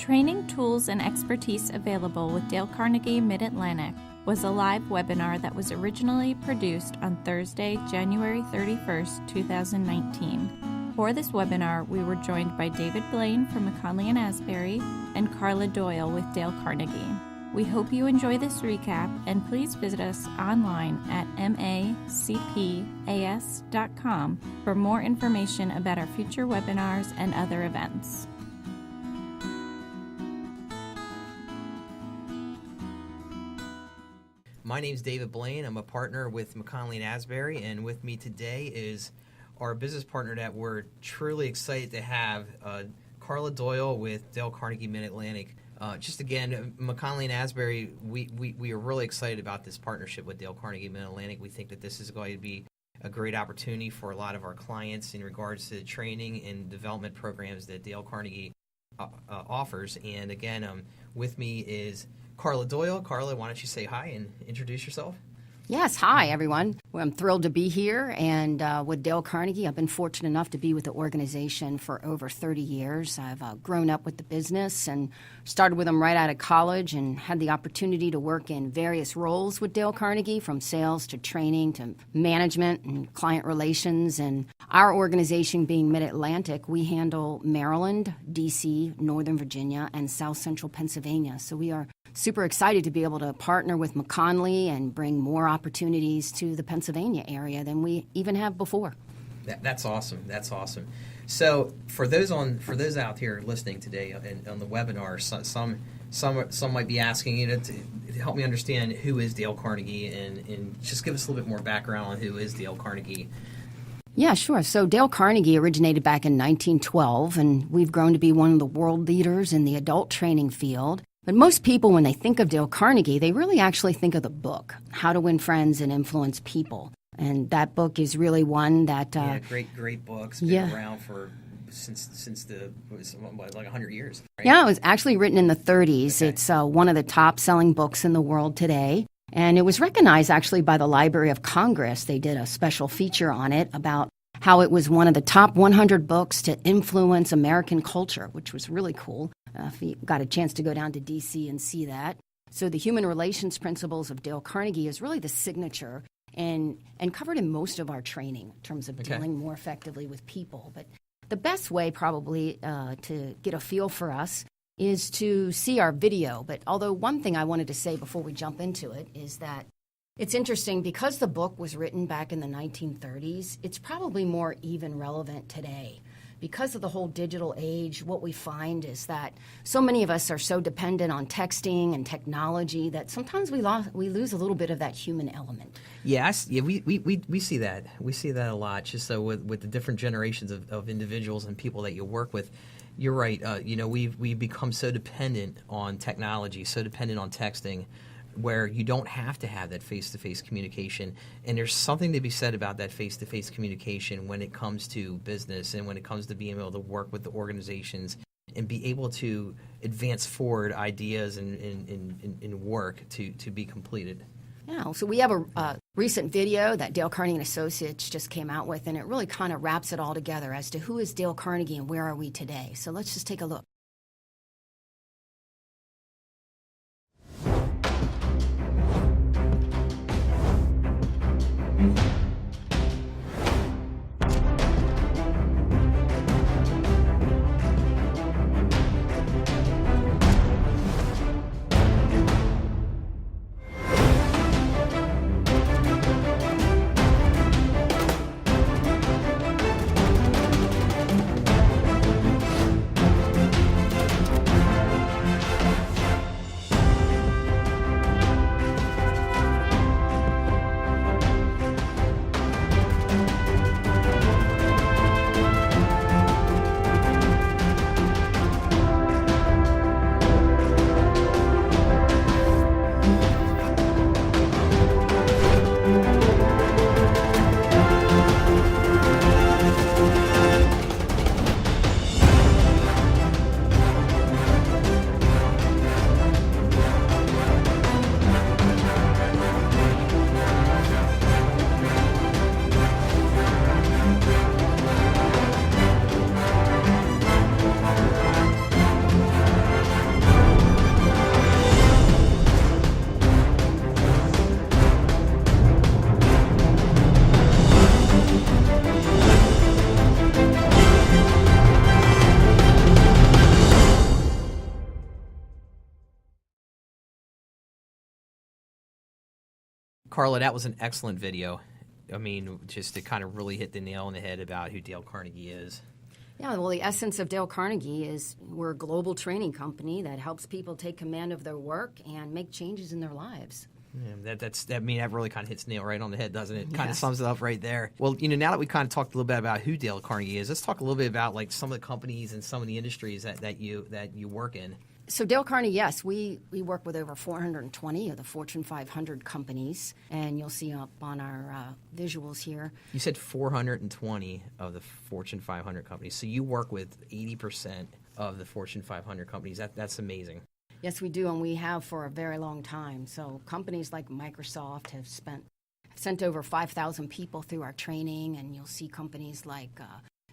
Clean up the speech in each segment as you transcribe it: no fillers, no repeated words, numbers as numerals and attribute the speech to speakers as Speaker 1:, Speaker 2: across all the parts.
Speaker 1: Training Tools and Expertise Available with Dale Carnegie Mid-Atlantic was a live webinar that was originally produced on Thursday, January 31st, 2019. For this webinar, we were joined by David Blain from McKonly Asbury and Carla Doyle with Dale Carnegie. We hope you enjoy this recap, and please visit us online at macpas.com for more information about our future webinars and other events.
Speaker 2: My name is David Blain. I'm a partner with McKonly Asbury, and with me today is our business partner that we're truly excited to have, Carla Doyle with Dale Carnegie Mid-Atlantic. Just again, McKonly Asbury, we are really excited about this partnership with Dale Carnegie Mid-Atlantic. We think that this is going to be a great opportunity for a lot of our clients in regards to the training and development programs that Dale Carnegie offers. And again, with me is Carla Doyle. Carla, why don't you say hi and introduce yourself?
Speaker 3: Yes, hi everyone. Well, I'm thrilled to be here, and with Dale Carnegie, I've been fortunate enough to be with the organization for over 30 years. I've grown up with the business and started with them right out of college and had the opportunity to work in various roles with Dale Carnegie, from sales to training to management and client relations. And our organization being Mid-Atlantic, we handle Maryland, D.C., Northern Virginia, and South Central Pennsylvania. So we are super excited to be able to partner with McKonly and bring more opportunities to the Pennsylvania area than we even have before.
Speaker 2: That's awesome. That's awesome. So for those out here listening today on the webinar, some might be asking you to help me understand who is Dale Carnegie, and just give us a little bit more background on who is Dale Carnegie.
Speaker 3: Yeah, sure. So Dale Carnegie originated back in 1912, and we've grown to be one of the world leaders in the adult training field. But most people, when they think of Dale Carnegie, they really actually think of the book, How to Win Friends and Influence People. And that book is really one that...
Speaker 2: great books. Been around for since the, like 100 years. Right?
Speaker 3: Yeah, it was actually written in the 30s.
Speaker 2: Okay.
Speaker 3: It's one of the top-selling books in the world today. And it was recognized actually by the Library of Congress. They did a special feature on it about how it was one of the top 100 books to influence American culture, which was really cool. If you got a chance to go down to D.C. and see that. So the human relations principles of Dale Carnegie is really the signature and covered in most of our training in terms of dealing more effectively with people. But the best way probably to get a feel for us is to see our video. But although one thing I wanted to say before we jump into it is that it's interesting, because the book was written back in the 1930s, it's probably more even relevant today. Because of the whole digital age, what we find is that so many of us are so dependent on texting and technology that sometimes we lose a little bit of that human element.
Speaker 2: Yes, we see that. We see that a lot. Just so with the different generations of individuals and people that you work with, you're right. We've become so dependent on technology, so dependent on texting, where you don't have to have that face-to-face communication. And there's something to be said about that face-to-face communication when it comes to business and when it comes to being able to work with the organizations and be able to advance forward ideas and work to be completed.
Speaker 3: Yeah, so we have a recent video that Dale Carnegie & Associates just came out with, and it really kind of wraps it all together as to who is Dale Carnegie and where are we today. So let's just take a look.
Speaker 2: Carla, that was an excellent video. I mean, just to kind of really hit the nail on the head about who Dale Carnegie is.
Speaker 3: Yeah, well, the essence of Dale Carnegie is we're a global training company that helps people take command of their work and make changes in their lives.
Speaker 2: Yeah, that really kind of hits the nail right on the head, doesn't it? Kind of
Speaker 3: Yes.
Speaker 2: sums it up right there. Well, now that we kind of talked a little bit about who Dale Carnegie is, let's talk a little bit about like some of the companies and some of the industries that you work in.
Speaker 3: So Dale Carnegie, yes, we work with over 420 of the Fortune 500 companies, and you'll see up on our visuals here.
Speaker 2: You said 420 of the Fortune 500 companies, so you work with 80% of the Fortune 500 companies. That's amazing.
Speaker 3: Yes, we do, and we have for a very long time. So companies like Microsoft have sent over 5,000 people through our training, and you'll see companies like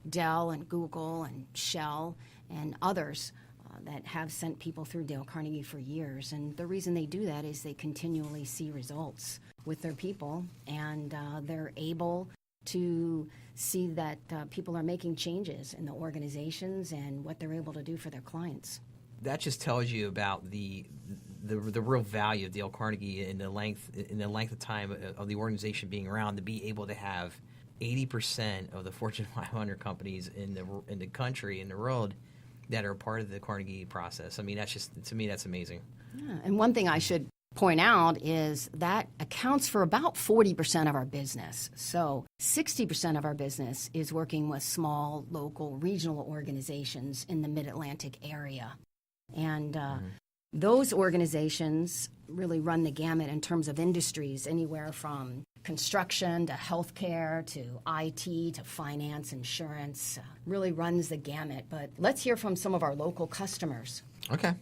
Speaker 3: Dell and Google and Shell and others that have sent people through Dale Carnegie for years. And the reason they do that is they continually see results with their people, and they're able to see that people are making changes in the organizations and what they're able to do for their clients.
Speaker 2: That just tells you about the real value of Dale Carnegie in the length of time of the organization being around, to be able to have 80% of the Fortune 500 companies in the country, in the world, that are part of the Carnegie process. I mean, to me, that's amazing.
Speaker 3: Yeah, and one thing I should point out is that accounts for about 40% of our business. So 60% of our business is working with small, local, regional organizations in the Mid-Atlantic area. And those organizations really run the gamut in terms of industries, anywhere from construction to healthcare to IT to finance, insurance, really runs the gamut. But let's hear from some of our local customers.
Speaker 2: Okay.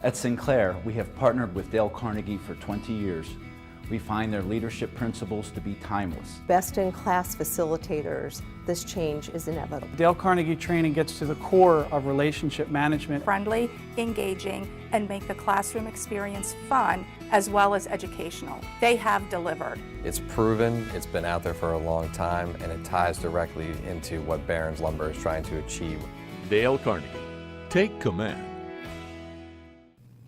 Speaker 4: At Sinclair, we have partnered with Dale Carnegie for 20 years. We find their leadership principles to be timeless.
Speaker 5: Best-in-class facilitators, this change is inevitable.
Speaker 6: Dale Carnegie training gets to the core of relationship management.
Speaker 7: Friendly, engaging, and make the classroom experience fun as well as educational. They have delivered.
Speaker 8: It's proven, it's been out there for a long time, and it ties directly into what Barron's Lumber is trying to achieve.
Speaker 9: Dale Carnegie, take command.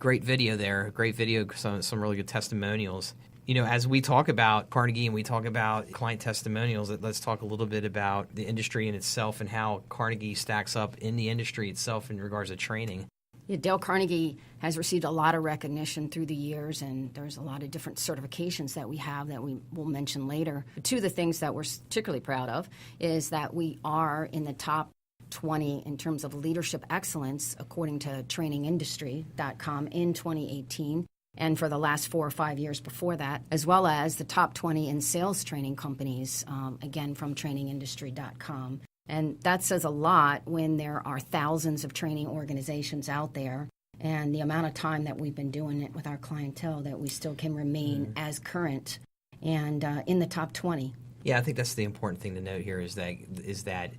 Speaker 2: Great video there. Great video, some really good testimonials. As we talk about Carnegie and we talk about client testimonials, let's talk a little bit about the industry in itself and how Carnegie stacks up in the industry itself in regards to training.
Speaker 3: Yeah, Dale Carnegie has received a lot of recognition through the years, and there's a lot of different certifications that we have that we will mention later. But two of the things that we're particularly proud of is that we are in the top 20 in terms of leadership excellence, according to trainingindustry.com in 2018. And for the last 4 or 5 years before that, as well as the top 20 in sales training companies, again, from trainingindustry.com. And that says a lot when there are thousands of training organizations out there, and the amount of time that we've been doing it with our clientele, that we still can remain as current and in the top 20.
Speaker 2: Yeah, I think that's the important thing to note here is that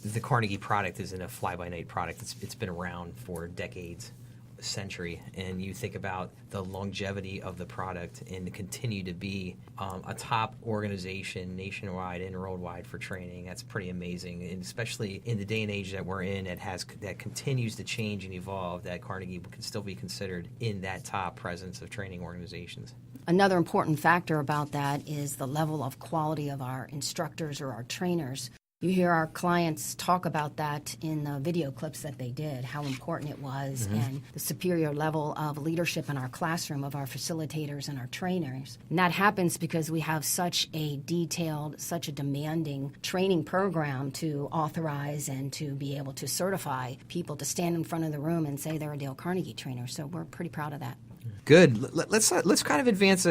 Speaker 2: the Carnegie product isn't a fly-by-night product. It's been around for decades. Century, and you think about the longevity of the product and to continue to be a top organization nationwide and worldwide for training. That's pretty amazing, and especially in the day and age that we're in, that continues to change and evolve, that Carnegie can still be considered in that top presence of training organizations.
Speaker 3: Another important factor about that is the level of quality of our instructors or our trainers. You hear our clients talk about that in the video clips that they did, how important it was, and the superior level of leadership in our classroom of our facilitators and our trainers. And that happens because we have such a detailed, such a demanding training program to authorize and to be able to certify people to stand in front of the room and say they're a Dale Carnegie trainer. So we're pretty proud of that.
Speaker 2: Good. Let's kind of advance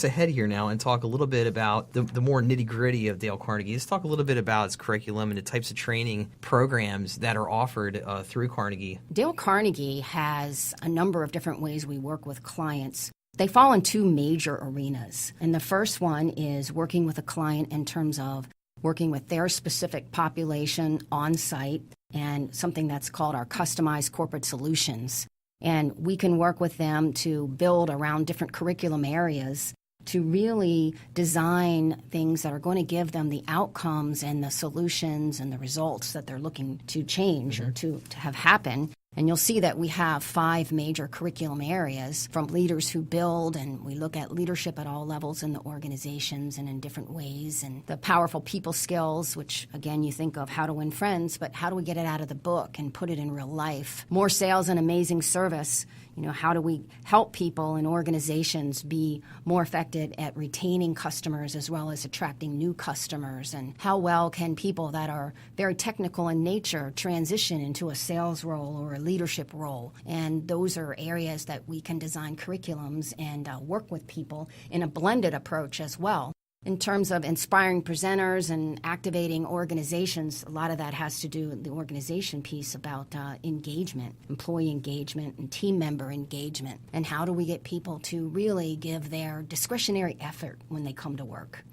Speaker 2: ahead here now and talk a little bit about the more nitty-gritty of Dale Carnegie. Let's talk a little bit about its curriculum and the types of training programs that are offered through Carnegie.
Speaker 3: Dale Carnegie has a number of different ways we work with clients. They fall in two major arenas. And the first one is working with a client in terms of working with their specific population on site and something that's called our customized corporate solutions. And we can work with them to build around different curriculum areas to really design things that are going to give them the outcomes and the solutions and the results that they're looking to change or to have happen. And you'll see that we have 5 major curriculum areas, from leaders who build, and we look at leadership at all levels in the organizations and in different ways, and the powerful people skills, which again you think of how to win friends, but how do we get it out of the book and put it in real life? More sales and amazing service. How do we help people and organizations be more effective at retaining customers as well as attracting new customers? And how well can people that are very technical in nature transition into a sales role or a leadership role? And those are areas that we can design curriculums and work with people in a blended approach as well. In terms of inspiring presenters and activating organizations, a lot of that has to do with the organization piece about engagement, employee engagement, and team member engagement. And how do we get people to really give their discretionary effort when they come to work?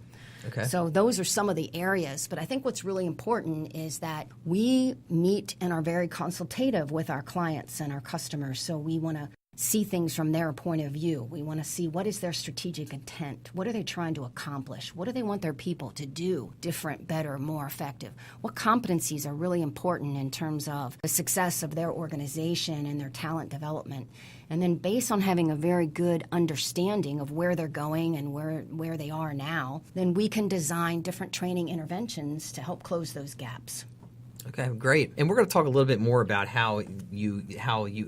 Speaker 2: Okay.
Speaker 3: So those are some of the areas. But I think what's really important is that we meet and are very consultative with our clients and our customers. So we want to see things from their point of view. We want to see what is their strategic intent. What are they trying to accomplish? What do they want their people to do different, better, more effective? What competencies are really important in terms of the success of their organization and their talent development? And then based on having a very good understanding of where they're going and where they are now, then we can design different training interventions to help close those gaps.
Speaker 2: Okay, great. And we're going to talk a little bit more about how you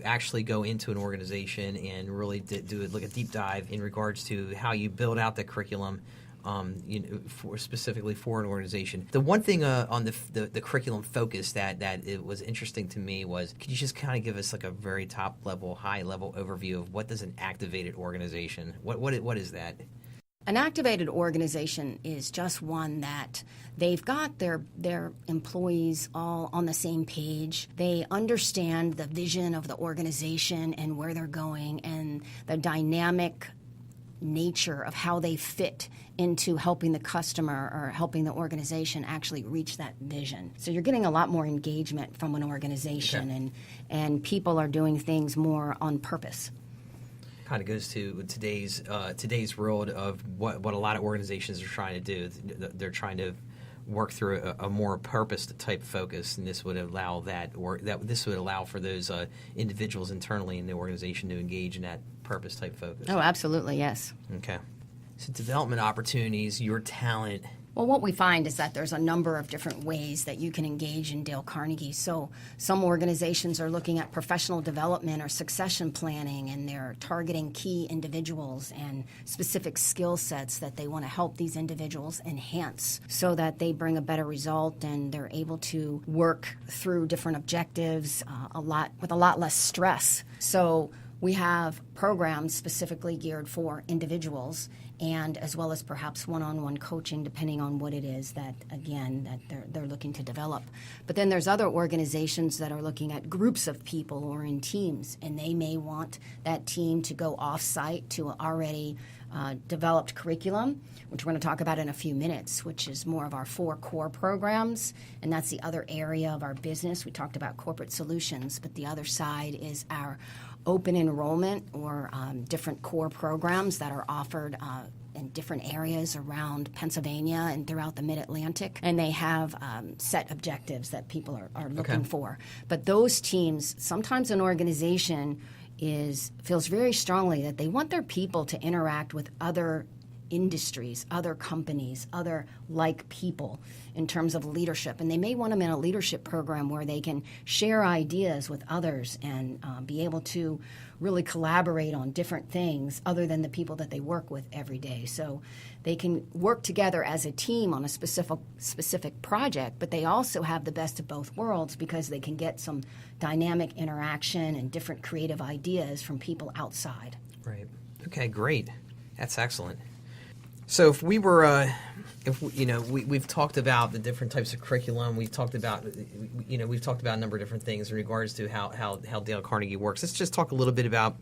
Speaker 2: actually go into an organization and really do a deep dive in regards to how you build out the curriculum, specifically for an organization. The one thing on the curriculum focus that it was interesting to me was, could you just kind of give us like a very top level, high level overview of what does an activated organization? What is that?
Speaker 3: An activated organization is just one that they've got their employees all on the same page. They understand the vision of the organization and where they're going and the dynamic nature of how they fit into helping the customer or helping the organization actually reach that vision. So you're getting a lot more engagement from an organization,
Speaker 2: okay.
Speaker 3: and people are doing things more on purpose.
Speaker 2: Kind of goes to today's world of what a lot of organizations are trying to do. They're trying to work through a more purpose type focus, and this would allow this would allow for those individuals internally in the organization to engage in that purpose type focus.
Speaker 3: Oh, absolutely, yes.
Speaker 2: Okay. So development opportunities, your talent.
Speaker 3: Well, what we find is that there's a number of different ways that you can engage in Dale Carnegie. So some organizations are looking at professional development or succession planning, and they're targeting key individuals and specific skill sets that they want to help these individuals enhance so that they bring a better result and they're able to work through different objectives with a lot less stress. So we have programs specifically geared for individuals, and as well as perhaps one-on-one coaching, depending on what it is that they're looking to develop. But then there's other organizations that are looking at groups of people or in teams, and they may want that team to go off-site to already developed curriculum, which we're going to talk about in a few minutes, which is more of our 4 core programs, and that's the other area of our business. We talked about corporate solutions, but the other side is our open enrollment or different core programs that are offered in different areas around Pennsylvania and throughout the Mid-Atlantic. And they have set objectives that people are looking for. But those teams, sometimes an organization feels very strongly that they want their people to interact with other industries, other companies, other like people in terms of leadership. And they may want them in a leadership program where they can share ideas with others and be able to really collaborate on different things other than the people that they work with every day. So they can work together as a team on a specific project, but they also have the best of both worlds because they can get some dynamic interaction and different creative ideas from people outside.
Speaker 2: Right. Okay, great. That's excellent. So if we were, we've talked about the different types of curriculum. We've talked about a number of different things in regards to how Dale Carnegie works. Let's just talk a little bit about,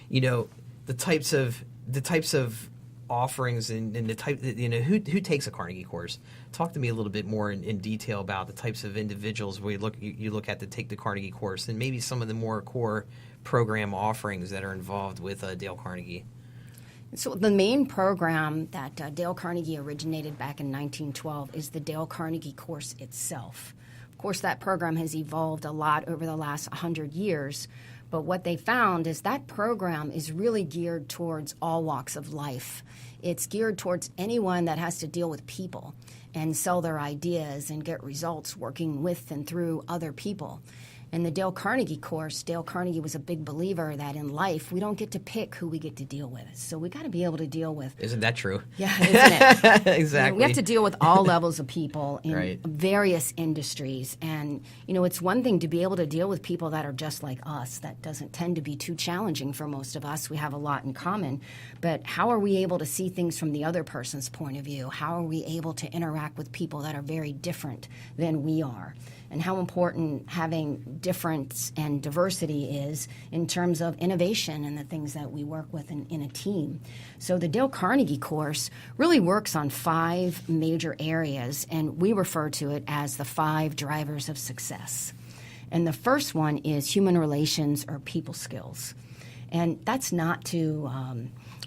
Speaker 2: the types of offerings and the type, who takes a Carnegie course. Talk to me a little bit more in detail about the types of individuals you look at to take the Carnegie course, and maybe some of the more core program offerings that are involved with Dale Carnegie.
Speaker 3: So the main program that Dale Carnegie originated back in 1912 is the Dale Carnegie course itself. Of course, that program has evolved a lot over the last 100 years. But what they found is that program is really geared towards all walks of life. It's geared towards anyone that has to deal with people and sell their ideas and get results working with and through other people. In the Dale Carnegie course, Dale Carnegie was a big believer that in life we don't get to pick who we get to deal with. So we got to be able to deal with.
Speaker 2: Isn't that true?
Speaker 3: Yeah, isn't it?
Speaker 2: Exactly.
Speaker 3: We have to deal with all levels of people in
Speaker 2: Right.
Speaker 3: various industries. And, it's one thing to be able to deal with people that are just like us. That doesn't tend to be too challenging for most of us. We have a lot in common. But how are we able to see things from the other person's point of view? How are we able to interact with people that are very different than we are? And how important having difference and diversity is in terms of innovation and the things that we work with in a team. So the Dale Carnegie course really works on 5 major areas, and we refer to it as the 5 drivers of success. And the first one is human relations or people skills. And that's not to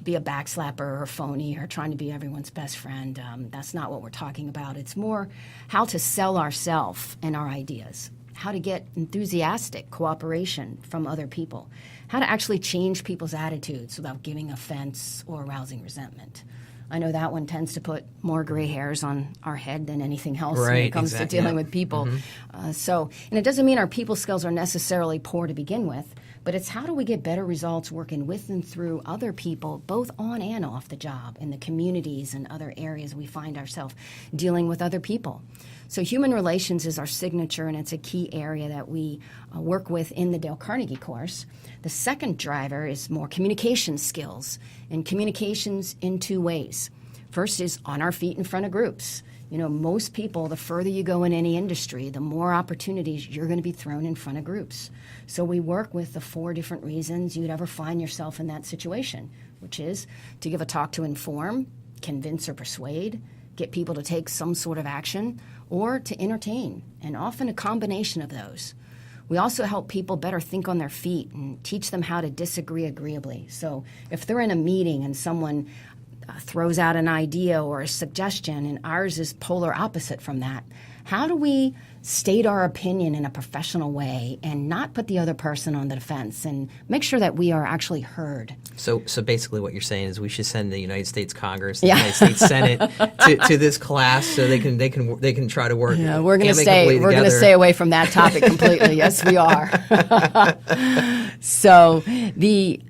Speaker 3: be a backslapper or phony or trying to be everyone's best friend. That's not what we're talking about. It's more how to sell ourselves and our ideas, how to get enthusiastic cooperation from other people, how to actually change people's attitudes without giving offense or arousing resentment. I know that one tends to put more gray hairs on our head than anything else when it comes to dealing with people. And it doesn't mean our people skills are necessarily poor to begin with, but it's how do we get better results working with and through other people, both on and off the job, in the communities and other areas we find ourselves dealing with other people. So human relations is our signature, and it's a key area that we work with in the Dale Carnegie course. The second driver is more communication skills, and communications in 2 ways. First is on our feet in front of groups. Most people, the further you go in any industry, the more opportunities you're going to be thrown in front of groups. So we work with the 4 different reasons you'd ever find yourself in that situation, which is to give a talk to inform, convince or persuade, get people to take some sort of action, or to entertain, and often a combination of those. We also help people better think on their feet and teach them how to disagree agreeably. So if they're in a meeting and someone throws out an idea or a suggestion and ours is polar opposite from that, how do we state our opinion in a professional way and not put the other person on the defense and make sure that we are actually heard?
Speaker 2: So basically what you're saying is we should send the United States Congress, the United States Senate to this class so they can try to work.
Speaker 3: Yeah, we're going to stay away from that topic completely. Yes, we are. So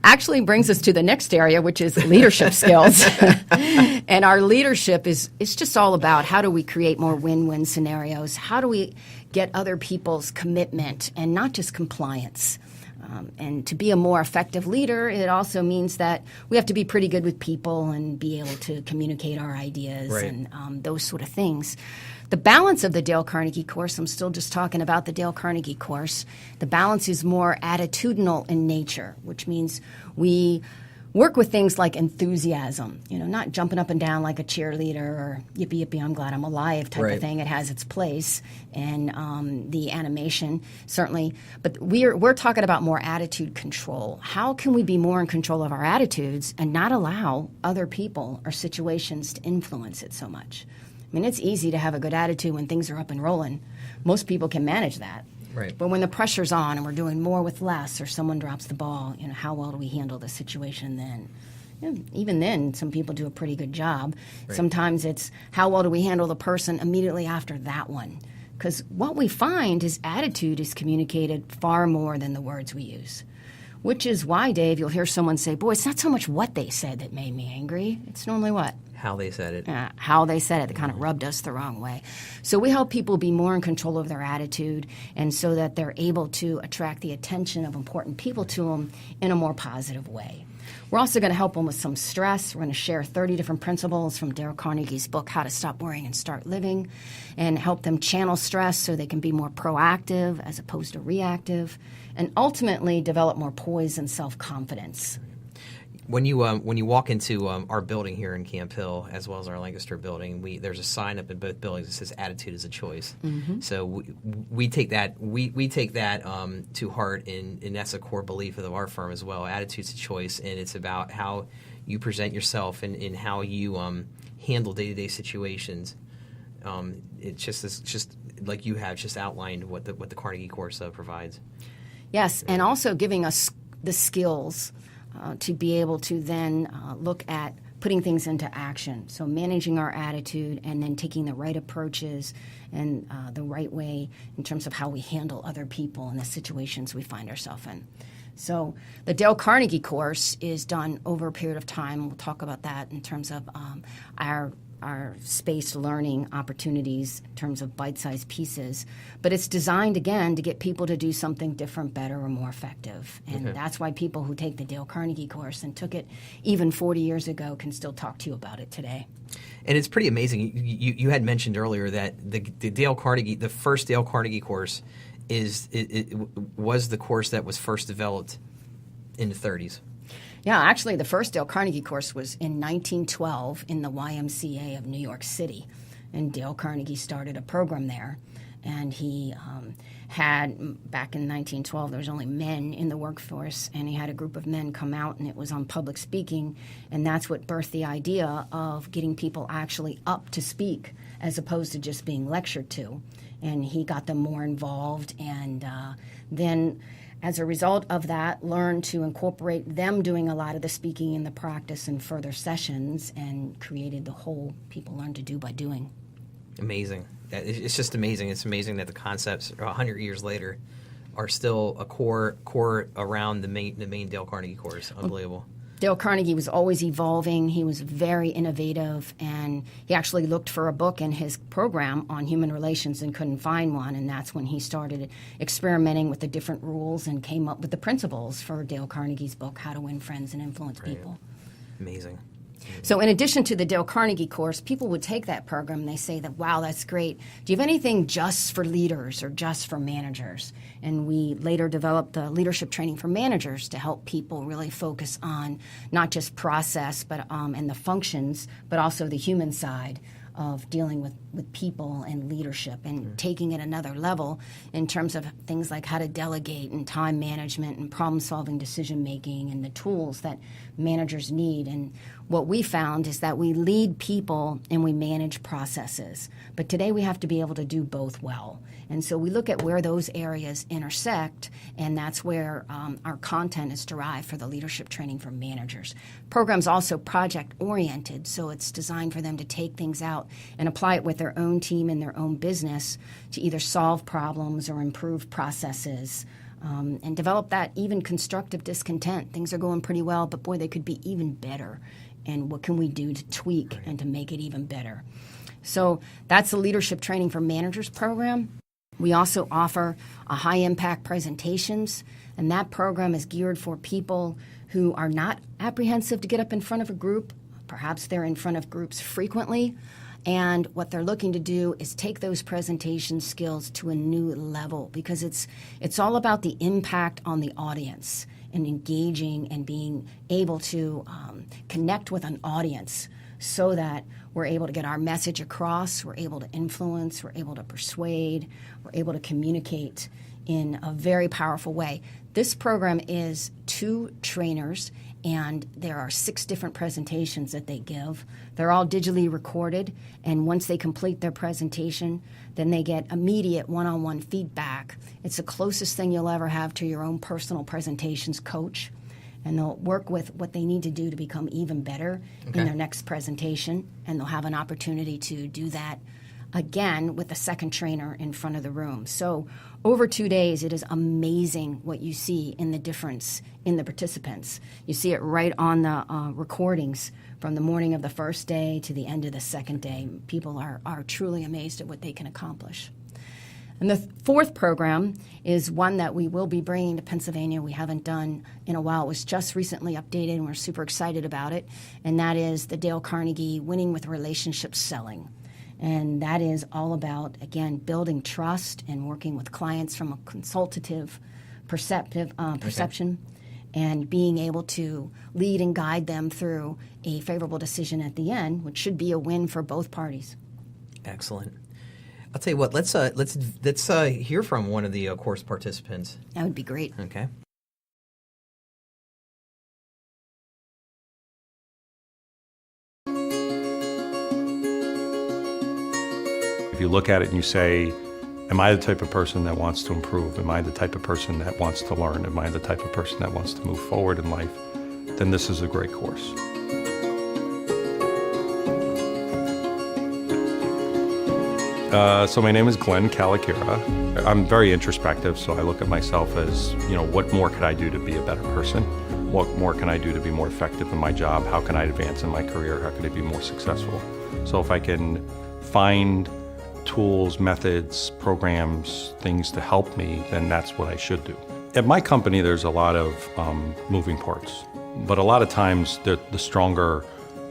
Speaker 3: actually brings us to the next area, which is leadership skills. And our leadership it's just all about how do we create more win-win scenarios? How do we get other people's commitment and not just compliance? And to be a more effective leader, it also means that we have to be pretty good with people and be able to communicate our ideas and those sort of things. The balance of the Dale Carnegie course, I'm still just talking about the Dale Carnegie course, the balance is more attitudinal in nature, which means we work with things like enthusiasm, not jumping up and down like a cheerleader or yippee, yippee, I'm glad I'm alive type of thing. It has its place, and the animation certainly. But we're talking about more attitude control. How can we be more in control of our attitudes and not allow other people or situations to influence it so much? I mean, it's easy to have a good attitude when things are up and rolling. Most people can manage that.
Speaker 2: Right.
Speaker 3: But when the pressure's on and we're doing more with less, or someone drops the ball, how well do we handle the situation then? Even then, some people do a pretty good job. Right. Sometimes it's how well do we handle the person immediately after that one? Because what we find is attitude is communicated far more than the words we use. Which is why, Dave, you'll hear someone say, boy, it's not so much what they said that made me angry. It's normally what?
Speaker 2: How they said it.
Speaker 3: How they said it that kind of rubbed us the wrong way. So we help people be more in control of their attitude, and so that they're able to attract the attention of important people to them in a more positive way. We're also going to help them with some stress. We're going to share 30 different principles from Dale Carnegie's book, How to Stop Worrying and Start Living, and help them channel stress so they can be more proactive as opposed to reactive, and ultimately develop more poise and self-confidence.
Speaker 2: When you walk into our building here in Camp Hill, as well as our Lancaster building, there's a sign up in both buildings that says "Attitude is a choice." Mm-hmm. So we take that to heart, and that's a core belief of our firm as well. Attitude's a choice, and it's about how you present yourself and how you handle day-to-day situations. It's just like you have just outlined what the Carnegie course provides.
Speaker 3: Yes, and also giving us the skills to be able to then look at putting things into action. So managing our attitude and then taking the right approaches and the right way in terms of how we handle other people in the situations we find ourselves in. So the Dale Carnegie course is done over a period of time. We'll talk about that in terms of our spaced learning opportunities in terms of bite-sized pieces. But it's designed, again, to get people to do something different, better, or more effective. And that's why people who take the Dale Carnegie course and took it even 40 years ago can still talk to you about it today.
Speaker 2: And it's pretty amazing. You had mentioned earlier that the Dale Carnegie, the first Dale Carnegie course, was the course that was first developed in the 30s.
Speaker 3: Yeah, actually, the first Dale Carnegie course was in 1912 in the YMCA of New York City. And Dale Carnegie started a program there. And he had, back in 1912, there was only men in the workforce, and he had a group of men come out, and it was on public speaking. And that's what birthed the idea of getting people actually up to speak as opposed to just being lectured to. And he got them more involved, and then as a result of that, learned to incorporate them doing a lot of the speaking in the practice and further sessions, and created the whole people learn to do by doing.
Speaker 2: Amazing. It's just amazing. It's amazing that the concepts 100 years later are still a core around the main Dale Carnegie course. Unbelievable.
Speaker 3: Dale Carnegie was always evolving. He was very innovative, and he actually looked for a book in his program on human relations and couldn't find one, and that's when he started experimenting with the different rules and came up with the principles for Dale Carnegie's book, How to Win Friends and Influence People.
Speaker 2: Amazing.
Speaker 3: So in addition to the Dale Carnegie course, people would take that program and they say that, wow, that's great. Do you have anything just for leaders or just for managers? And we later developed the leadership training for managers to help people really focus on not just process but and the functions, but also the human side of dealing with people and leadership and taking it another level in terms of things like how to delegate and time management and problem-solving decision-making and the tools that managers need. And what we found is that we lead people and we manage processes. But today we have to be able to do both well. And so we look at where those areas intersect, and that's where our content is derived for the leadership training for managers. Program's also project-oriented, so it's designed for them to take things out and apply it with their own team and their own business to either solve problems or improve processes and develop that even constructive discontent. Things are going pretty well, but boy, they could be even better. And what can we do to tweak and to make it even better? So that's the leadership training for managers program. We also offer a high-impact presentations, and that program is geared for people who are not apprehensive to get up in front of a group. Perhaps they're in front of groups frequently, and what they're looking to do is take those presentation skills to a new level, because it's all about the impact on the audience and engaging and being able to connect with an audience so that we're able to get our message across, we're able to influence, we're able to persuade, we're able to communicate in a very powerful way. This program is 2 trainers, and there are 6 different presentations that they give. They're all digitally recorded, and once they complete their presentation, then they get immediate one-on-one feedback. It's the closest thing you'll ever have to your own personal presentations coach, and they'll work with what they need to do to become even better in their next presentation, and they'll have an opportunity to do that again with a second trainer in front of the room. So over 2 days, it is amazing what you see in the difference in the participants. You see it right on the recordings from the morning of the first day to the end of the second day. People are truly amazed at what they can accomplish. And the 4th program is one that we will be bringing to Pennsylvania. We haven't done in a while. It was just recently updated, and we're super excited about it. And that is the Dale Carnegie Winning with Relationship Selling. And that is all about, again, building trust and working with clients from a consultative perception and being able to lead and guide them through a favorable decision at the end, which should be a win for both parties.
Speaker 2: Excellent. I'll tell you what. Let's hear from one of the course participants.
Speaker 3: That would be great.
Speaker 2: Okay.
Speaker 10: If you look at it and you say, Am I the type of person that wants to improve? Am I the type of person that wants to learn? Am I the type of person that wants to move forward in life? Then this is a great course. So my name is Glenn Calakira. I'm very introspective, so I look at myself as, what more could I do to be a better person? What more can I do to be more effective in my job? How can I advance in my career? How can I be more successful? So if I can find tools, methods, programs, things to help me, then that's what I should do. At my company, there's a lot of moving parts, but a lot of times the stronger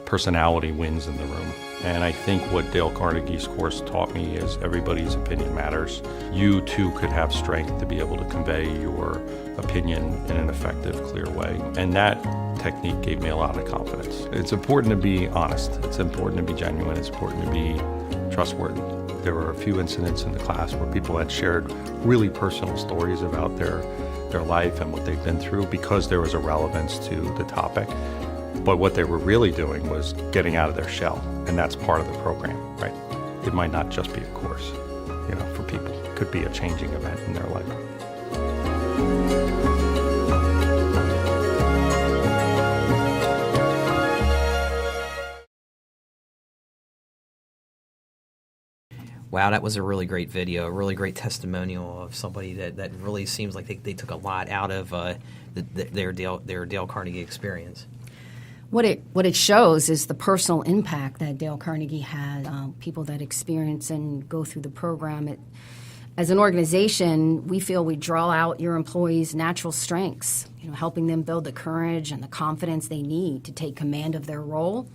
Speaker 10: personality wins in the room. And I think what Dale Carnegie's course taught me is everybody's opinion matters. You too could have strength to be able to convey your opinion in an effective, clear way. And that technique gave me a lot of confidence. It's important to be honest. It's important to be genuine. It's important to be trustworthy. There were a few incidents in the class where people had shared really personal stories about their life and what they've been through because there was a relevance to the topic. But what they were really doing was getting out of their shell, and that's part of the program, right? It might not just be a course, for people. It could be a changing event in their life.
Speaker 2: Wow, that was a really great video, a really great testimonial of somebody that really seems like they took a lot out of their Dale Carnegie experience.
Speaker 3: What it shows is the personal impact that Dale Carnegie had. People that experience and go through the program. As an organization, we feel we draw out your employees' natural strengths, helping them build the courage and the confidence they need to take command of their role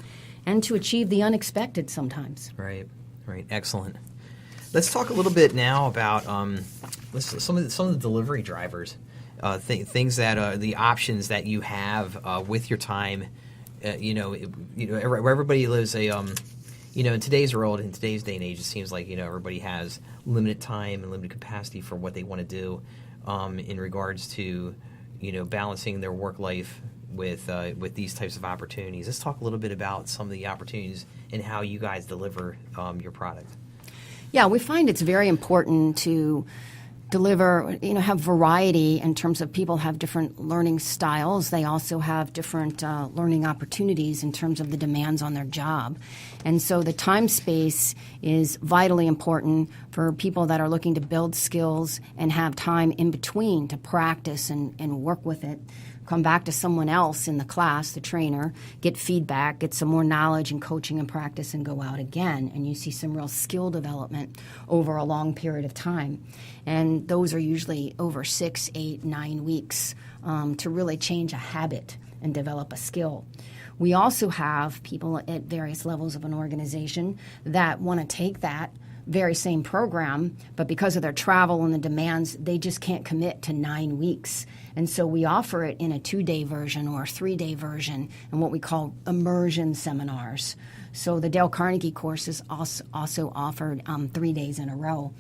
Speaker 3: and to achieve the unexpected sometimes.
Speaker 2: Right, excellent. Let's talk a little bit now about some of the delivery drivers, things that the options that you have with your time. Everybody lives in today's world, in today's day and age, it seems like, everybody has limited time and limited capacity for what they want to do in regards to, balancing their work life with these types of opportunities. Let's talk a little bit about some of the opportunities and how you guys deliver your product.
Speaker 3: Yeah, we find it's very important to deliver, have variety in terms of people have different learning styles. They also have different learning opportunities in terms of the demands on their job. And so the time space is vitally important for people that are looking to build skills and have time in between to practice and work with it. Come back to someone else in the class, the trainer, get feedback, get some more knowledge and coaching and practice, and go out again. And you see some real skill development over a long period of time. And those are usually over 6, 8, 9 weeks to really change a habit and develop a skill. We also have people at various levels of an organization that want to take that very same program, but because of their travel and the demands, they just can't commit to 9 weeks. And so we offer it in a 2-day version or a 3-day version and what we call immersion seminars. So the Dale Carnegie course is also offered 3 days in a row.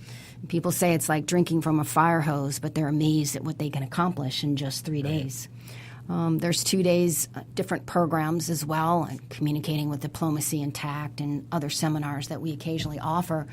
Speaker 3: People say it's like drinking from a fire hose, but they're amazed at what they can accomplish in just 3 days. There's 2 days, different programs as well, and communicating with diplomacy and tact and other seminars that we occasionally offer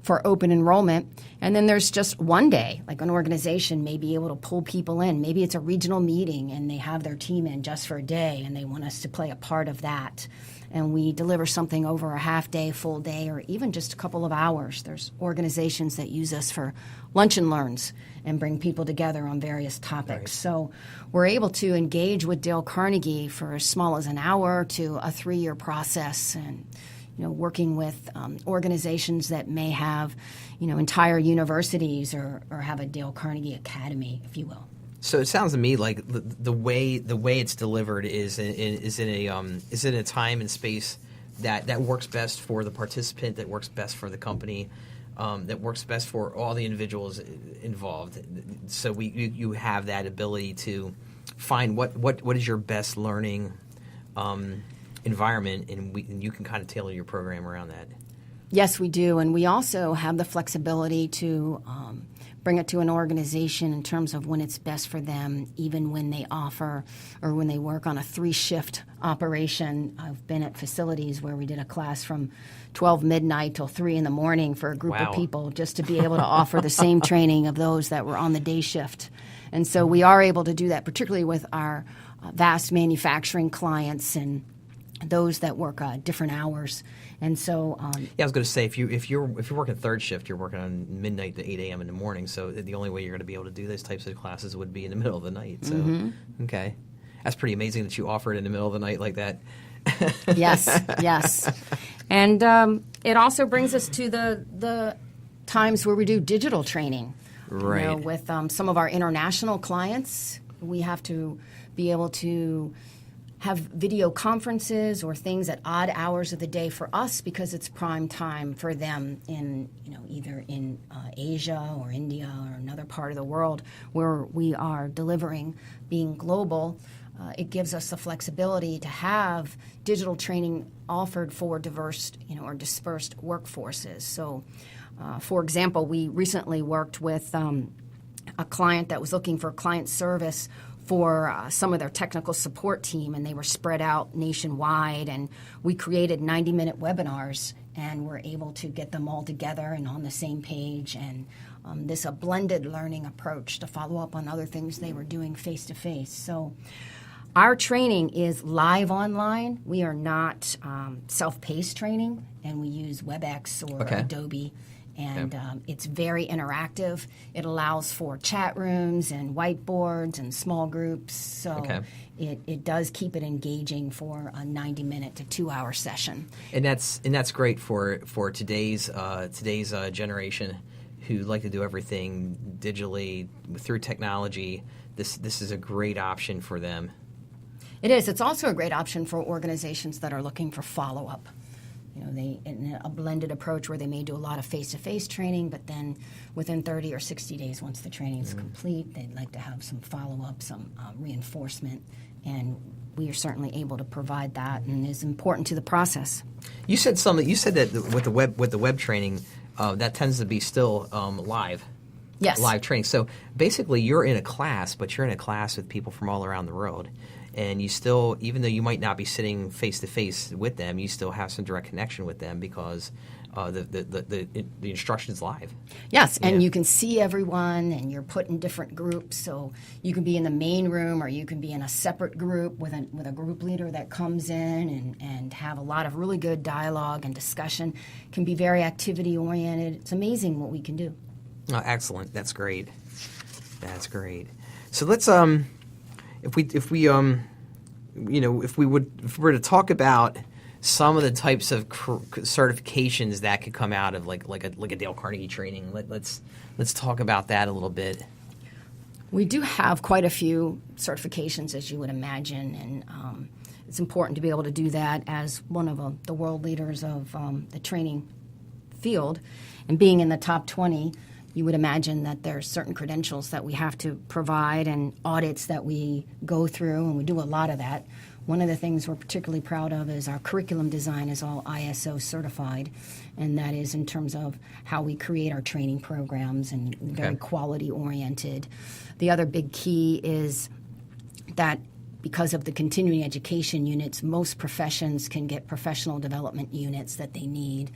Speaker 3: for open enrollment. And then there's just 1 day, like an organization may be able to pull people in. Maybe it's a regional meeting and they have their team in just for a day and they want us to play a part of that. And we deliver something over a half day, full day, or even just a couple of hours. There's organizations that use us for lunch and learns and bring people together on various topics. Right. So we're able to engage with Dale Carnegie for as small as an hour to a 3-year process, and working with organizations that may have, entire universities or have a Dale Carnegie Academy, if you will.
Speaker 2: So it sounds to me like the way it's delivered is in a time and space that works best for the participant, that works best for the company, that works best for all the individuals involved. So you have that ability to find what is your best learning environment, and you can kind of tailor your program around that.
Speaker 3: Yes, we do, and we also have the flexibility to bring it to an organization in terms of when it's best for them, even when they offer or when they work on a 3-shift operation. I've been at facilities where we did a class from 12 midnight till 3 in the morning for a group of people just to be able to offer the same training of those that were on the day shift. And so we are able to do that, particularly with our vast manufacturing clients and those that work different hours. And so,
Speaker 2: I was going to say, if you're working third shift, you're working on midnight to 8 a.m. in the morning. So the only way you're going to be able to do those types of classes would be in the middle of the night. So, okay, that's pretty amazing that you offer it in the middle of the night like that.
Speaker 3: Yes. And it also brings us to the times where we do digital training.
Speaker 2: Right.
Speaker 3: You know, with some of our international clients, we have to be able to have video conferences or things at odd hours of the day for us because it's prime time for them in, either in Asia or India or another part of the world where we are delivering. Being global, it gives us the flexibility to have digital training offered for diverse, or dispersed workforces. So, for example, we recently worked with a client that was looking for client service for some of their technical support team, and they were spread out nationwide, and we created 90-minute webinars, and we're able to get them all together and on the same page, and this a blended learning approach to follow up on other things they were doing face-to-face. So our training is live online. We are not self-paced training, and we use WebEx or Adobe. And it's very interactive. It allows for chat rooms and whiteboards and small groups. So it does keep it engaging for a 90-minute to 2-hour session.
Speaker 2: And that's great for today's generation who like to do everything digitally through technology. This is a great option for them.
Speaker 3: It is. It's also a great option for organizations that are looking for follow-up. They in a blended approach where they may do a lot of face-to-face training, but then within 30 or 60 days, once the training is complete, they'd like to have some follow-up, some reinforcement, and we are certainly able to provide that, and is important to the process.
Speaker 2: You said that with the web training, that tends to be still live.
Speaker 3: Yes.
Speaker 2: Live training. So basically, you're in a class, but you're in a class with people from all around the world. And you still, even though you might not be sitting face-to-face with them, you still have some direct connection with them because the instruction is live.
Speaker 3: Yes, and you can see everyone, and you're put in different groups. So you can be in the main room, or you can be in a separate group with a group leader that comes in and have a lot of really good dialogue and discussion. It can be very activity-oriented. It's amazing what we can do.
Speaker 2: Oh, excellent. That's great. That's great. So let's if we were to talk about some of the types of certifications that could come out of like a Dale Carnegie training, let's talk about that a little bit.
Speaker 3: We do have quite a few certifications, as you would imagine, and it's important to be able to do that as one of the world leaders of the training field, and being in the top 20. You would imagine that there are certain credentials that we have to provide and audits that we go through, and we do a lot of that. One of the things we're particularly proud of is our curriculum design is all ISO certified, and that is in terms of how we create our training programs and very quality oriented. The other big key is that because of the continuing education units, most professions can get professional development units that they need.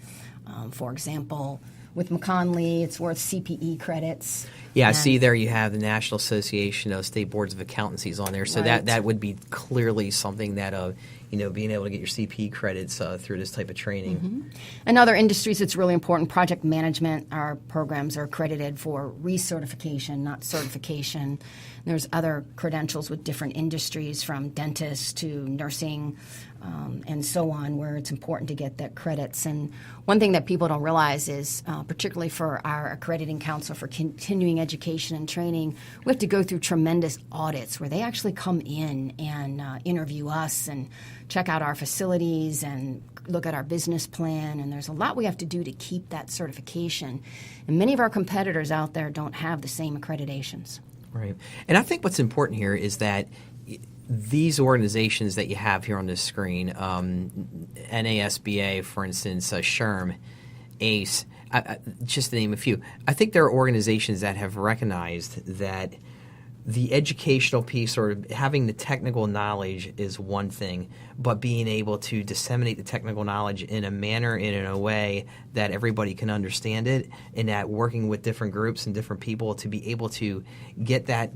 Speaker 3: For example, with McKonly, it's worth CPE credits.
Speaker 2: Yeah, I see there you have the National Association of State Boards of Accountancies on there. So that would be clearly something that, being able to get your CPE credits through this type of training.
Speaker 3: Mm-hmm. In other industries, it's really important. Project management, our programs are accredited for recertification, not certification. There's other credentials with different industries, from dentists to nursing, and so on, where it's important to get that credits. And one thing that people don't realize is, particularly for our accrediting council for continuing education and training, we have to go through tremendous audits where they actually come in and interview us and check out our facilities and look at our business plan. And there's a lot we have to do to keep that certification. And many of our competitors out there don't have the same accreditations.
Speaker 2: Right. And I think what's important here is that these organizations that you have here on this screen, NASBA, for instance, SHRM, ACE, just to name a few, I think there are organizations that have recognized that the educational piece or having the technical knowledge is one thing, but being able to disseminate the technical knowledge in a manner and in a way that everybody can understand it, and that working with different groups and different people to be able to get that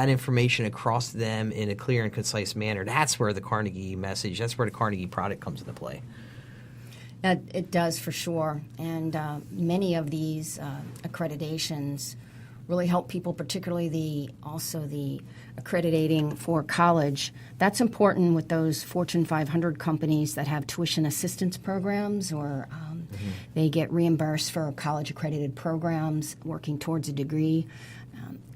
Speaker 2: information across to them in a clear and concise manner. That's where the Carnegie message, that's where the Carnegie product comes into play.
Speaker 3: It does for sure, and many of these accreditations really help people, particularly the accrediting for college. That's important with those Fortune 500 companies that have tuition assistance programs, or they get reimbursed for college accredited programs working towards a degree.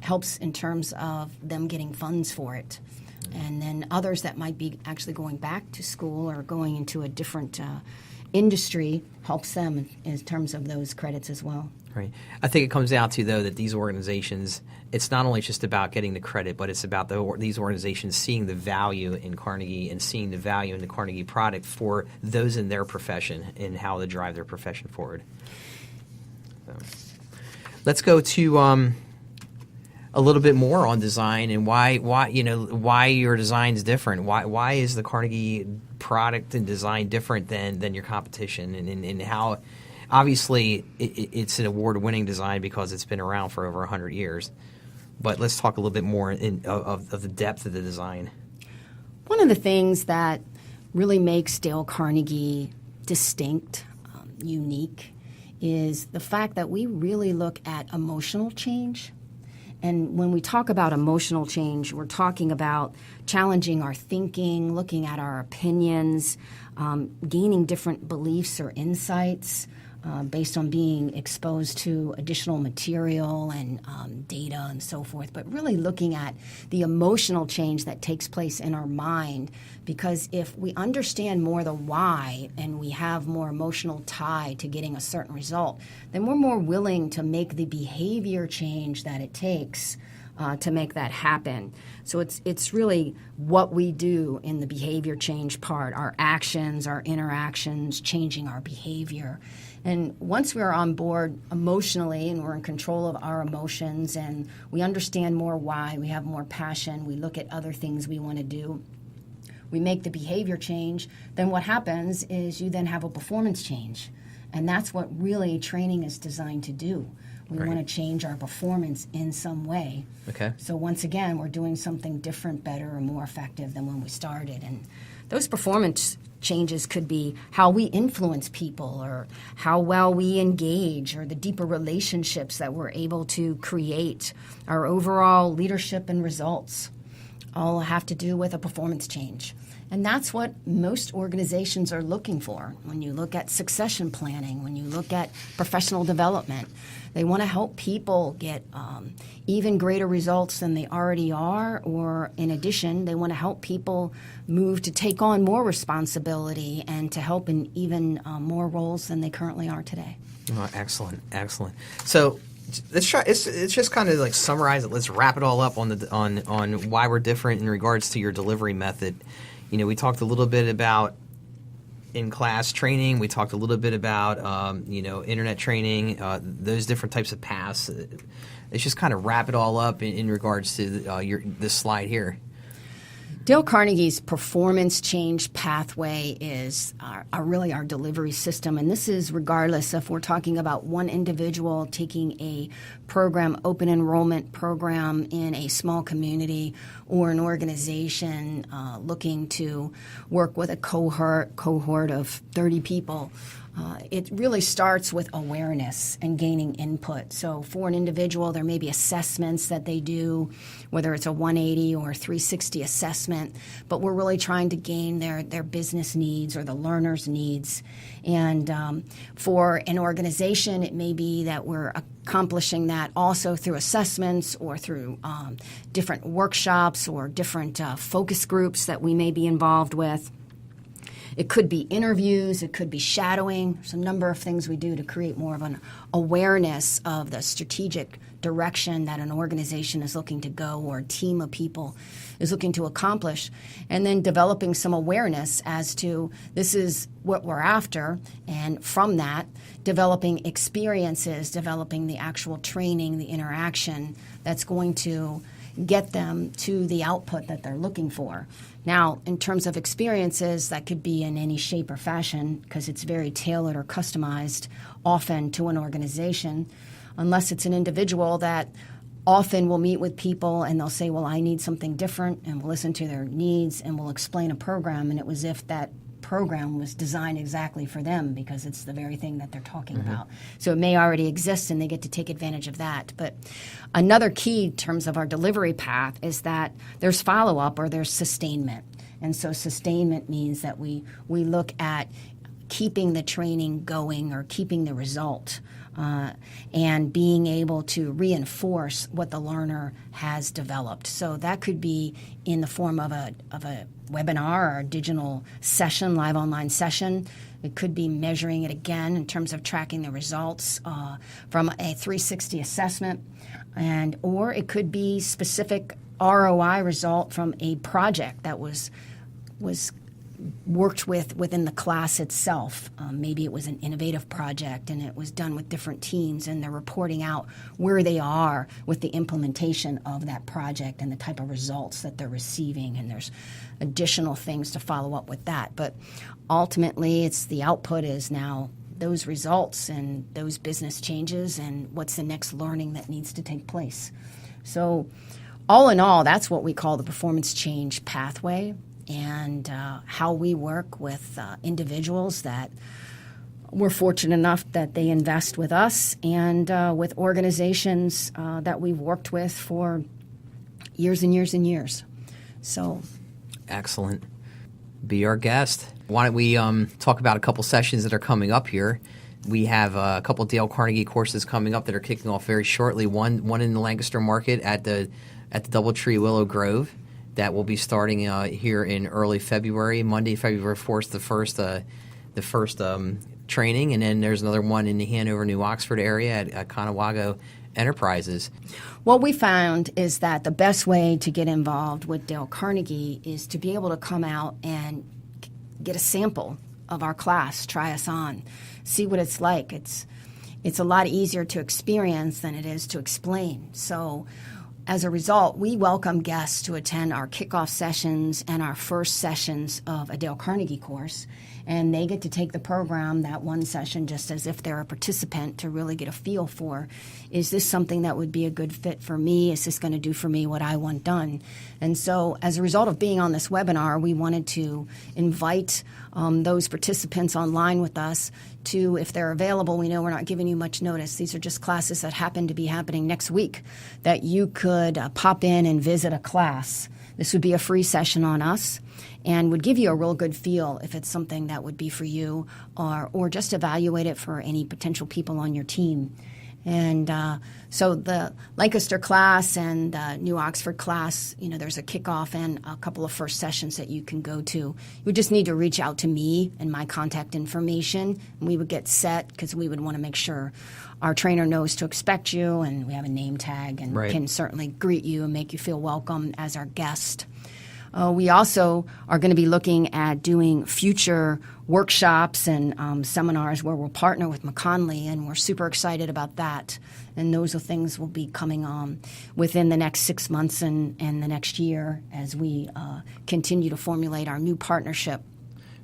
Speaker 3: Helps in terms of them getting funds for it. And then others that might be actually going back to school or going into a different industry helps them in terms of those credits as well.
Speaker 2: Right. I think it comes down to, though, that these organizations, it's not only just about getting the credit, but it's about these organizations seeing the value in Carnegie and seeing the value in the Carnegie product for those in their profession and how to drive their profession forward. So, let's go to a little bit more on design and why your design is different. Why is the Carnegie product and design different than your competition, and how? Obviously, it's an award-winning design because it's been around for over 100 years. But let's talk a little bit more of the depth of the design.
Speaker 3: One of the things that really makes Dale Carnegie distinct, unique, is the fact that we really look at emotional change. And when we talk about emotional change, we're talking about challenging our thinking, looking at our opinions, gaining different beliefs or insights, based on being exposed to additional material and data and so forth, but really looking at the emotional change that takes place in our mind, because if we understand more the why and we have more emotional tie to getting a certain result, then we're more willing to make the behavior change that it takes to make that happen. So it's really what we do in the behavior change part, our actions, our interactions, changing our behavior. And once we're on board emotionally and we're in control of our emotions and we understand more why, we have more passion, we look at other things we want to do, we make the behavior change, then what happens is you then have a performance change. And that's what really training is designed to do. We want to change our performance in some way.
Speaker 2: Okay.
Speaker 3: So once again, we're doing something different, better, or more effective than when we started. And those performance changes could be how we influence people, or how well we engage, or the deeper relationships that we're able to create, our overall leadership and results. All have to do with a performance change. And that's what most organizations are looking for. When you look at succession planning, when you look at professional development, they want to help people get even greater results than they already are, or in addition, they want to help people move to take on more responsibility and to help in even more roles than they currently are today.
Speaker 2: Oh, excellent. So let's try. It's just kind of like summarize it. Let's wrap it all up on why we're different in regards to your delivery method. You know, we talked a little bit about in-class training. We talked a little bit about, internet training, those different types of paths. Let's just kind of wrap it all up in regards to this slide here.
Speaker 3: Dale Carnegie's performance change pathway is really our delivery system, and this is regardless if we're talking about one individual taking a program, open enrollment program in a small community, or an organization looking to work with a cohort of 30 people. It really starts with awareness and gaining input. So for an individual, there may be assessments that they do, whether it's a 180 or 360 assessment, but we're really trying to gain their business needs or the learner's needs. And for an organization, it may be that we're accomplishing that also through assessments or through different workshops or different focus groups that we may be involved with. It could be interviews, it could be shadowing. There's a number of things we do to create more of an awareness of the strategic direction that an organization is looking to go or a team of people is looking to accomplish, and then developing some awareness as to this is what we're after, and from that, developing experiences, developing the actual training, the interaction that's going to get them to the output that they're looking for. Now, in terms of experiences, that could be in any shape or fashion because it's very tailored or customized often to an organization, unless it's an individual that often will meet with people and they'll say, well, I need something different, and we'll listen to their needs and we'll explain a program, and it was if that program was designed exactly for them because it's the very thing that they're talking about. So it may already exist and they get to take advantage of that. But another key in terms of our delivery path is that there's follow-up or there's sustainment. And so sustainment means that we look at keeping the training going or keeping the result and being able to reinforce what the learner has developed. So that could be in the form of a webinar or a digital session, live online session. It could be measuring it again in terms of tracking the results from a 360 assessment, or it could be specific ROI result from a project that was worked within the class itself. Maybe it was an innovative project and it was done with different teams, and they're reporting out where they are with the implementation of that project and the type of results that they're receiving, and there's additional things to follow up with that. But ultimately, it's the output is now those results and those business changes and what's the next learning that needs to take place. So all in all, that's what we call the performance change pathway, and how we work with individuals that we're fortunate enough that they invest with us, and with organizations that we've worked with for years and years and years. So,
Speaker 2: excellent. Be our guest. Why don't we talk about a couple sessions that are coming up here? We have a couple Dale Carnegie courses coming up that are kicking off very shortly. One in the Lancaster market at the Doubletree Willow Grove. That will be starting here in early February. Monday, February 4th, the first training, and then there's another one in the Hanover, New Oxford area at Conewago Enterprises.
Speaker 3: What we found is that the best way to get involved with Dale Carnegie is to be able to come out and get a sample of our class, try us on, see what it's like. It's a lot easier to experience than it is to explain. So as a result, we welcome guests to attend our kickoff sessions and our first sessions of a Dale Carnegie course, and they get to take the program that one session just as if they're a participant to really get a feel for, is this something that would be a good fit for me? Is this going to do for me what I want done? And so as a result of being on this webinar, we wanted to invite those participants online with us to, if they're available, we know we're not giving you much notice. These are just classes that happen to be happening next week, that you could pop in and visit a class. This would be a free session on us and would give you a real good feel if it's something that would be for you, or just evaluate it for any potential people on your team. And so the Lancaster class and the New Oxford class, there's a kickoff and a couple of first sessions that you can go to. You would just need to reach out to me and my contact information, and we would get set because we would want to make sure our trainer knows to expect you, and we have a name tag and can certainly greet you and make you feel welcome as our guest. We also are going to be looking at doing future workshops and seminars where we'll partner with McKonly, and we're super excited about that. And those are things will be coming on within the next 6 months and the next year as we continue to formulate our new partnership.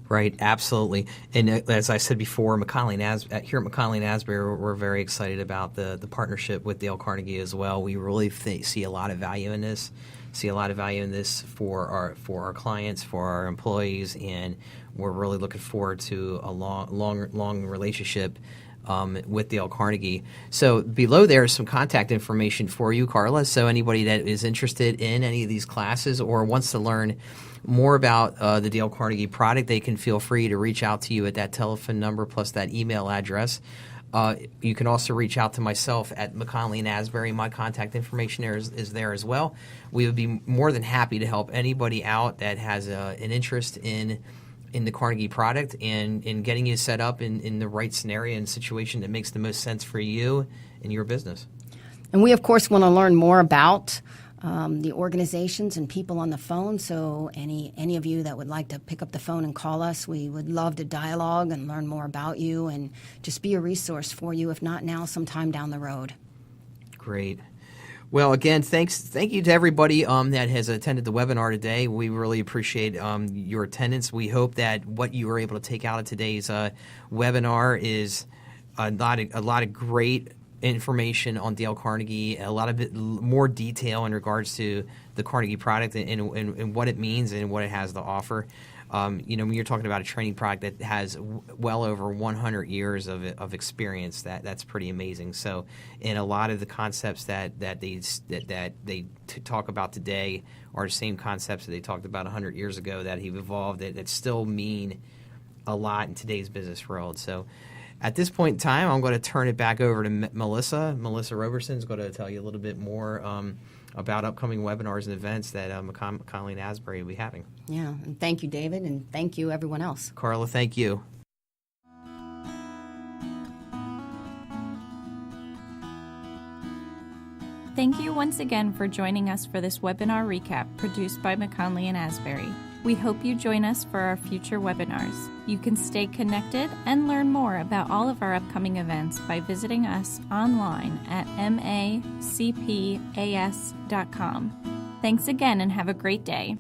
Speaker 2: Right, absolutely. And as I said before, here at McKonly Asbury, we're very excited about the partnership with Dale Carnegie as well. We really see a lot of value in this. For our clients, for our employees, and we're really looking forward to a long relationship with Dale Carnegie. So below there is some contact information for you, Carla. So anybody that is interested in any of these classes or wants to learn more about the Dale Carnegie product, they can feel free to reach out to you at that telephone number plus that email address. You can also reach out to myself at McKonly Asbury. My contact information is there as well. We would be more than happy to help anybody out that has an interest in in the Carnegie product and getting you set up in the right scenario and situation that makes the most sense for you and your business.
Speaker 3: And we, of course, want to learn more about the organizations and people on the phone. So any of you that would like to pick up the phone and call us, we would love to dialogue and learn more about you and just be a resource for you, if not now, sometime down the road.
Speaker 2: Great. Well, again, thank you to everybody that has attended the webinar today. We really appreciate your attendance. We hope that what you were able to take out of today's webinar is a lot of great information on Dale Carnegie, a lot of more detail in regards to the Carnegie product and what it means and what it has to offer. When you're talking about a training product that has well over 100 years of experience, that's pretty amazing. So, and a lot of the concepts that they talk about today are the same concepts that they talked about 100 years ago that have evolved that still mean a lot in today's business world. So, at this point in time, I'm going to turn it back over to Melissa. Melissa Roberson is going to tell you a little bit more about upcoming webinars and events that McKonly Asbury will be having.
Speaker 3: Yeah, and thank you, David, and thank you, everyone else.
Speaker 2: Carla, thank you.
Speaker 1: Thank you once again for joining us for this webinar recap produced by McKonly Asbury. We hope you join us for our future webinars. You can stay connected and learn more about all of our upcoming events by visiting us online at macpas.com. Thanks again and have a great day.